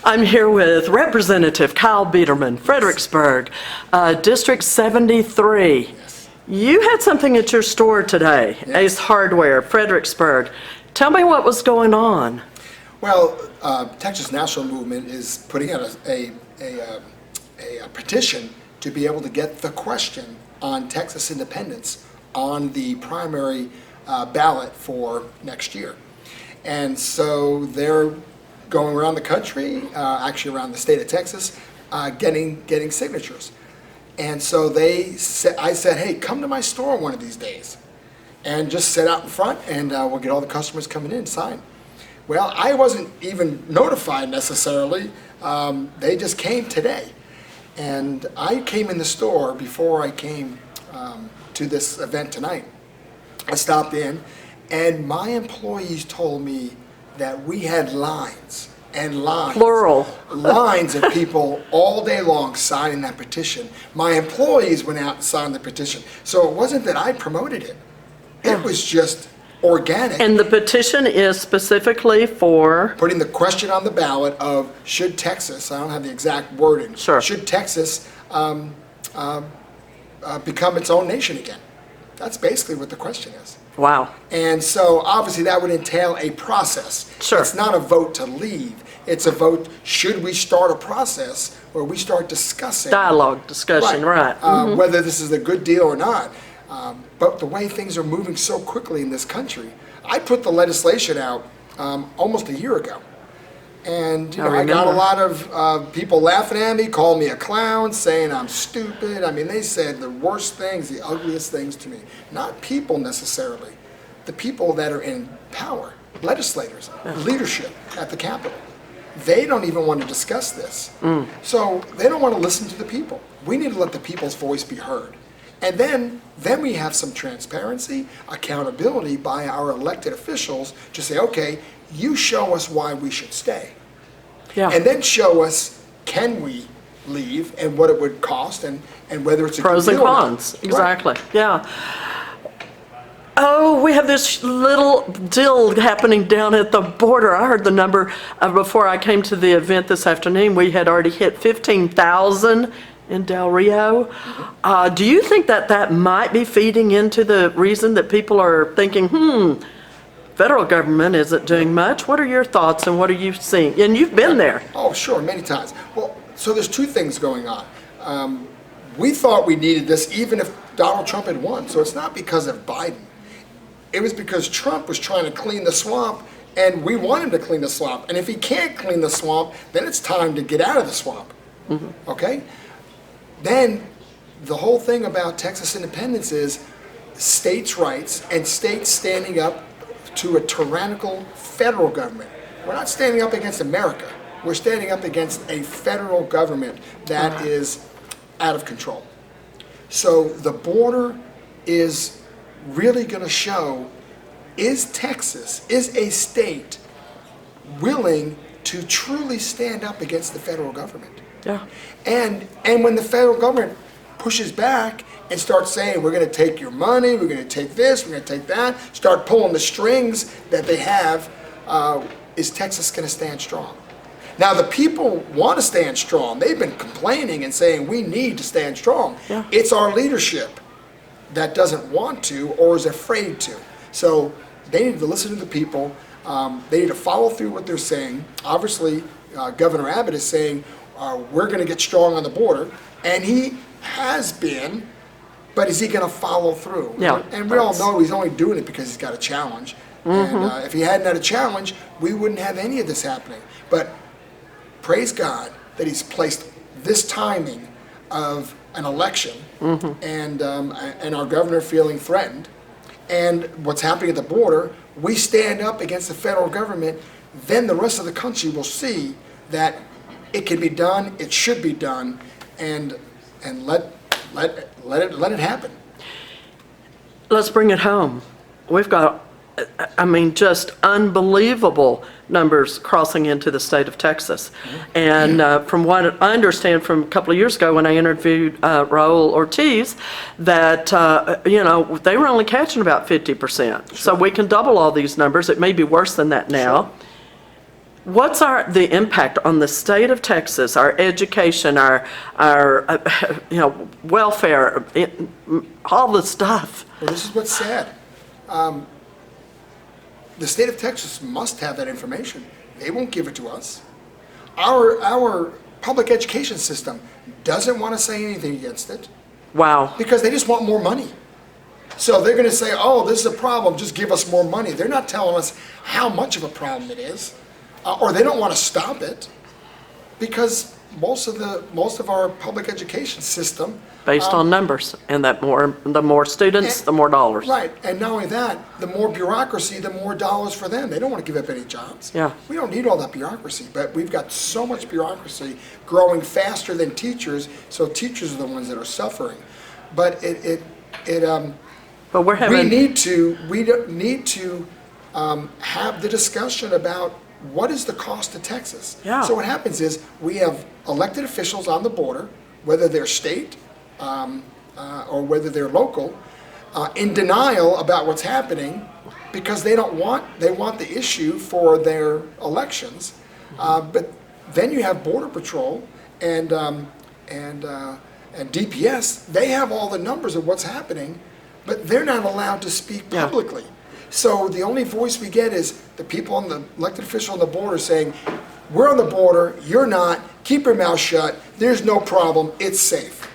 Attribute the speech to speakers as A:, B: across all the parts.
A: I'm here with Representative Kyle Biedermann, Fredericksburg, District 73.
B: Yes.
A: You had something at your store today,
B: Yes.
A: Ace Hardware, Fredericksburg. Tell me what was going on.
B: Well, Texas National Movement is putting out a petition to be able to get the question on Texas independence on the primary ballot for next year. And so they're going around the country, actually around the state of Texas, getting signatures. And so I said, hey, come to my store one of these days and just sit out in front and we'll get all the customers coming in and sign. Well, I wasn't even notified necessarily. They just came today. And I came in the store before I came to this event tonight. I stopped in and my employees told me that we had lines and lines.
A: Plural.
B: Lines of people all day long signing that petition. My employees went out and signed the petition. So it wasn't that I promoted it. It was just organic.
A: And the petition is specifically for?
B: Putting the question on the ballot of should Texas, I don't have the exact wording,
A: Sure.
B: should Texas become its own nation again? That's basically what the question is.
A: Wow.
B: And so obviously that would entail a process.
A: Sure.
B: It's not a vote to leave. It's a vote, should we start a process where we start discussing.
A: Dialogue, discussion, right.
B: Whether this is a good deal or not. But the way things are moving so quickly in this country, I put the legislation out almost a year ago. And I got a lot of people laughing at me, calling me a clown, saying I'm stupid. I mean, they said the worst things, the ugliest things to me. Not people necessarily, the people that are in power, legislators, leadership at the Capitol. They don't even want to discuss this. So they don't want to listen to the people. We need to let the people's voice be heard. And then we have some transparency, accountability by our elected officials to say, okay, you show us why we should stay.
A: Yeah.
B: And then show us, can we leave and what it would cost and whether it's a
A: Pros
B: good
A: and
B: deal or not.
A: cons, exactly, yeah. Oh, we have this little deal happening down at the border. I heard the number before I came to the event this afternoon. We had already hit 15,000 in Del Rio. Do you think that might be feeding into the reason that people are thinking, federal government isn't doing much? What are your thoughts and what are you seeing? And you've been there.
B: Oh, sure, many times. Well, so there's two things going on. We thought we needed this even if Donald Trump had won. So it's not because of Biden. It was because Trump was trying to clean the swamp and we want him to clean the swamp. And if he can't clean the swamp, then it's time to get out of the swamp. Okay? Then the whole thing about Texas independence is states' rights and states standing up to a tyrannical federal government. We're not standing up against America. We're standing up against a federal government that is out of control. So the border is really going to show, is Texas, is a state willing to truly stand up against the federal government?
A: Yeah.
B: And when the federal government pushes back and starts saying, we're going to take your money, we're going to take this, we're going to take that, start pulling the strings that they have, is Texas going to stand strong? Now, the people want to stand strong. They've been complaining and saying, we need to stand strong.
A: Yeah.
B: It's our leadership that doesn't want to or is afraid to. So they need to listen to the people. They need to follow through what they're saying. Obviously, Governor Abbott is saying, we're going to get strong on the border, and he has been, but is he going to follow through?
A: Yeah,
B: and we all know he's only doing it because he's got a challenge. And if he hadn't had a challenge, we wouldn't have any of this happening. But praise God that he's placed this timing of an election and our governor feeling threatened, and what's happening at the border, we stand up against the federal government, then the rest of the country will see that it can be done, it should be done, and let it happen.
A: Let's bring it home. We've got, I mean, just unbelievable numbers crossing into the state of Texas. And from what I understand from a couple of years ago when I interviewed Raul Ortiz, that, they were only catching about 50%. So we can double all these numbers. It may be worse than that now.
B: Sure.
A: What's the impact on the state of Texas, our education, our welfare, all the stuff?
B: Well, this is what's sad. The state of Texas must have that information. They won't give it to us. Our public education system doesn't want to say anything against it
A: Wow.
B: because they just want more money. So they're going to say, oh, this is a problem, just give us more money. They're not telling us how much of a problem it is, or they don't want to stop it, because most of our public education system,
A: Based on numbers, and the more students, the more dollars.
B: right, and not only that, the more bureaucracy, the more dollars for them. They don't want to give up any jobs.
A: Yeah.
B: We don't need all that bureaucracy, but we've got so much bureaucracy growing faster than teachers, so teachers are the ones that are suffering. But
A: But we're
B: we
A: having,
B: need to have the discussion about what is the cost to Texas.
A: Yeah.
B: So what happens is we have elected officials on the border, whether they're state or whether they're local, in denial about what's happening because they want the issue for their elections. But then you have Border Patrol and DPS. They have all the numbers of what's happening, but they're not allowed to speak
A: Yeah.
B: publicly. So the only voice we get is the people on the elected official on the border saying, we're on the border, you're not, keep your mouth shut, there's no problem, it's safe.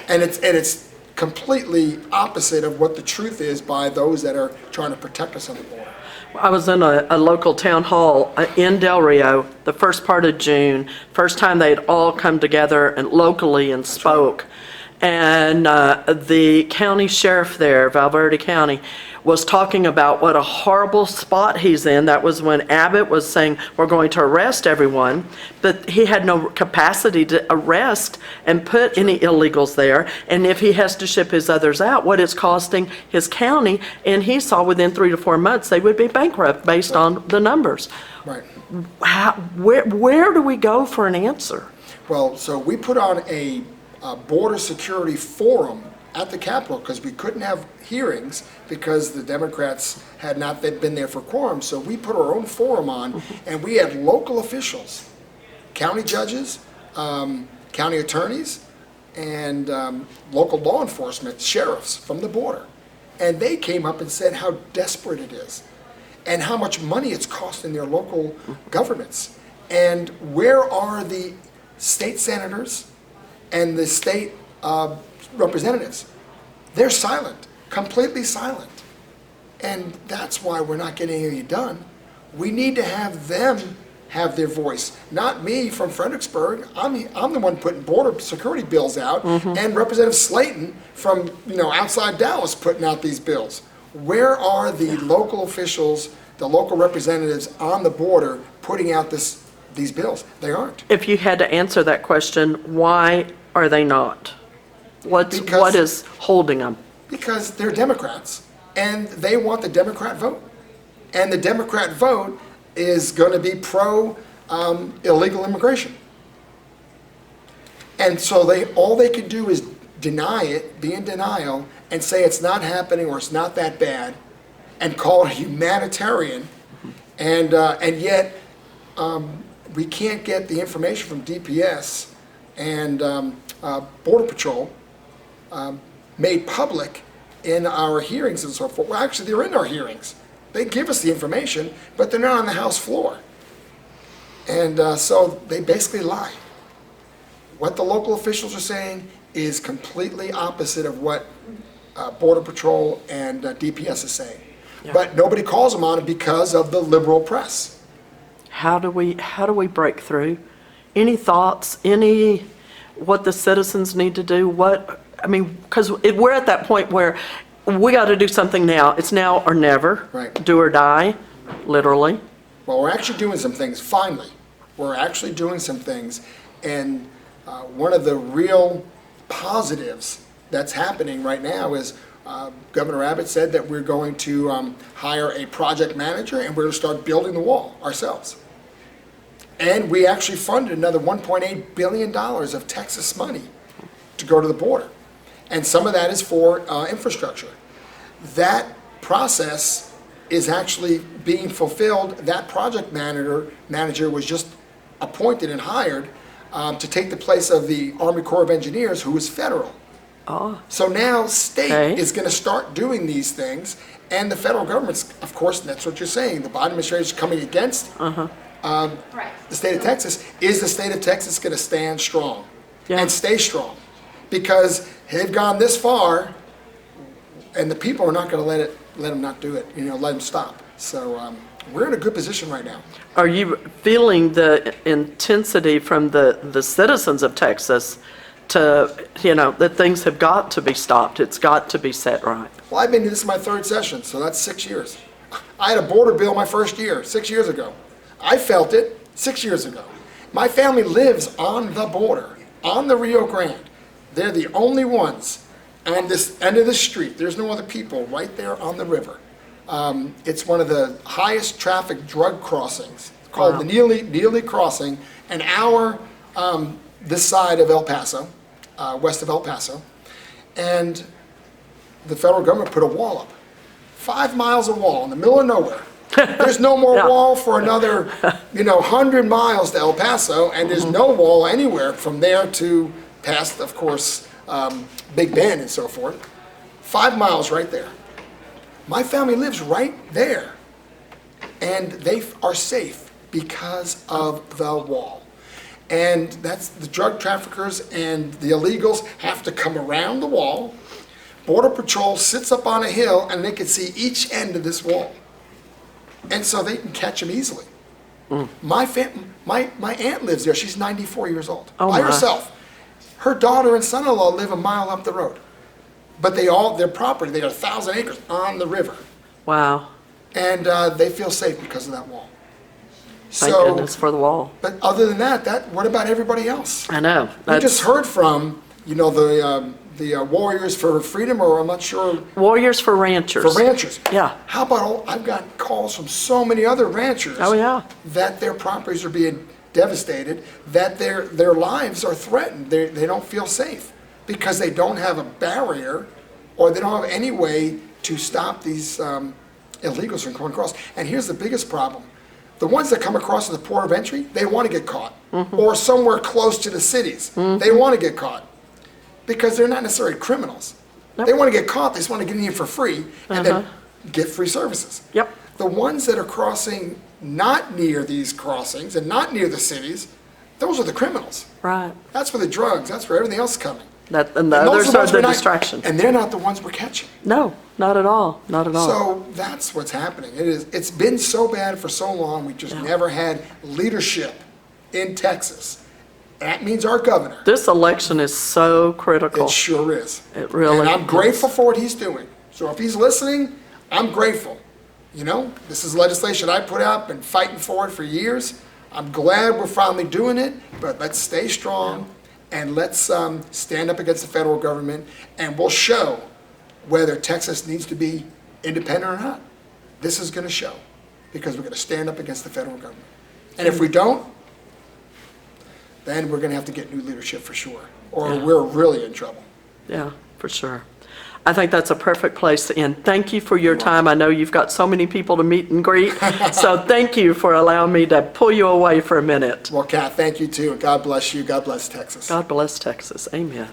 B: And it's completely opposite of what the truth is by those that are trying to protect us on the border.
A: I was in a local town hall in Del Rio, the first part of June, first time they'd all come together and locally and spoke. And the county sheriff there, Valverde County, was talking about what a horrible spot he's in. That was when Abbott was saying, we're going to arrest everyone, but he had no capacity to arrest and put any illegals there. And if he has to ship his others out, what it's costing his county, and he saw within 3 to 4 months they would be bankrupt based on the numbers.
B: Right.
A: Where do we go for an answer?
B: Well, so we put on a border security forum at the Capitol because we couldn't have hearings because the Democrats had not been there for quorum. So we put our own forum on, and we had local officials, county judges, county attorneys, and local law enforcement, sheriffs from the border. And they came up and said how desperate it is and how much money it's costing their local governments. And where are the state senators and the state representatives? They're silent, completely silent. And that's why we're not getting anything done. We need to have them have their voice, not me from Fredericksburg. I'm the one putting border security bills out, and Representative Slayton from outside Dallas putting out these bills. Where are the local officials, the local representatives on the border putting out these bills? They aren't.
A: If you had to answer that question, why are they not? What is holding them?
B: Because they're Democrats, and they want the Democrat vote. And the Democrat vote is going to be pro illegal immigration. And so all they can do is deny it, be in denial, and say it's not happening or it's not that bad, and call it humanitarian. And yet we can't get the information from DPS and Border Patrol made public in our hearings and so forth. Well, actually, they're in our hearings. They give us the information, but they're not on the House floor. And so they basically lie. What the local officials are saying is completely opposite of what Border Patrol and DPS is saying.
A: Yeah.
B: But nobody calls them on it because of the liberal press.
A: How do we break through? Any thoughts? What the citizens need to do? Because we're at that point where we got to do something now. It's now or never.
B: Right.
A: Do or die, literally.
B: Well, we're actually doing some things, finally. We're actually doing some things. And one of the real positives that's happening right now is Governor Abbott said that we're going to hire a project manager and we're going to start building the wall ourselves. And we actually funded another $1.8 billion of Texas money to go to the border. And some of that is for infrastructure. That process is actually being fulfilled. That project manager was just appointed and hired to take the place of the Army Corps of Engineers, who was federal.
A: Oh,
B: So now state
A: Okay.
B: is going to start doing these things, and the federal government's, of course, that's what you're saying, the Biden administration is coming against the state of Texas. Is the state of Texas going to stand strong
A: Yeah.
B: and stay strong? Because they've gone this far, and the people are not going to let them not do it, let them stop. So we're in a good position right now.
A: are you feeling the intensity from the citizens of Texas to, that things have got to be stopped, it's got to be set right?
B: Well, this is my third session, so that's 6 years. I had a border bill my first year, 6 years ago. I felt it 6 years ago. My family lives on the border, on the Rio Grande. They're the only ones on this end of the street. There's no other people right there on the river. It's one of the highest traffic drug crossings, called the Neely Crossing, an hour this side of El Paso, west of El Paso. And the federal government put a wall up. 5 miles of wall in the middle of nowhere. There's no more
A: Yeah.
B: wall for another, 100 miles to El Paso, and there's no wall anywhere from there to past, of course, Big Bend and so forth. 5 miles right there. My family lives right there, and they are safe because of the wall. And that's the drug traffickers and the illegals have to come around the wall. Border Patrol sits up on a hill, and they can see each end of this wall. And so they can catch them easily. My aunt lives there. She's 94 years old,
A: Oh,
B: by
A: my.
B: herself. Her daughter and son-in-law live a mile up the road. But their property, they got 1,000 acres on the river.
A: Wow,
B: And they feel safe because of that wall.
A: thank
B: So,
A: goodness for the wall.
B: but other than that, what about everybody else?
A: I know.
B: We just heard from, the Warriors for Freedom, or I'm not sure,
A: Warriors for Ranchers.
B: for ranchers.
A: Yeah.
B: How about I've got calls from so many other ranchers.
A: Oh, yeah.
B: That their properties are being devastated, that their lives are threatened. They don't feel safe because they don't have a barrier, or they don't have any way to stop these illegals from coming across. And here's the biggest problem. The ones that come across at the port of entry, they want to get caught. Or somewhere close to the cities, they want to get caught. Because they're not necessarily criminals.
A: Nope.
B: They want to get caught, they just want to get in here for free, and then get free services.
A: Yep.
B: The ones that are crossing not near these crossings and not near the cities, those are the criminals.
A: Right.
B: That's where the drugs, that's where everything else is coming.
A: And the
B: And those
A: others
B: the
A: are
B: ones
A: the
B: we're not-
A: distraction.
B: And they're not the ones we're catching.
A: No, not at all. Not at all.
B: So that's what's happening. It's been so bad for so long, we just never had leadership in Texas. That means our governor.
A: This election is so critical.
B: It sure is.
A: It really
B: And I'm
A: is.
B: grateful for what he's doing. So if he's listening, I'm grateful. This is legislation I put out, been fighting for it for years. I'm glad we're finally doing it, but let's stay strong and let's stand up against the federal government, and we'll show whether Texas needs to be independent or not. This is going to show, because we're going to stand up against the federal government. And if we don't, then we're going to have to get new leadership for sure, or we're really in trouble.
A: Yeah, for sure. I think that's a perfect place to end. Thank you for your time. I know you've got so many people to meet and greet, so thank you for allowing me to pull you away for a minute.
B: Well, Kat, thank you too. God bless you. God bless Texas.
A: God bless Texas. Amen.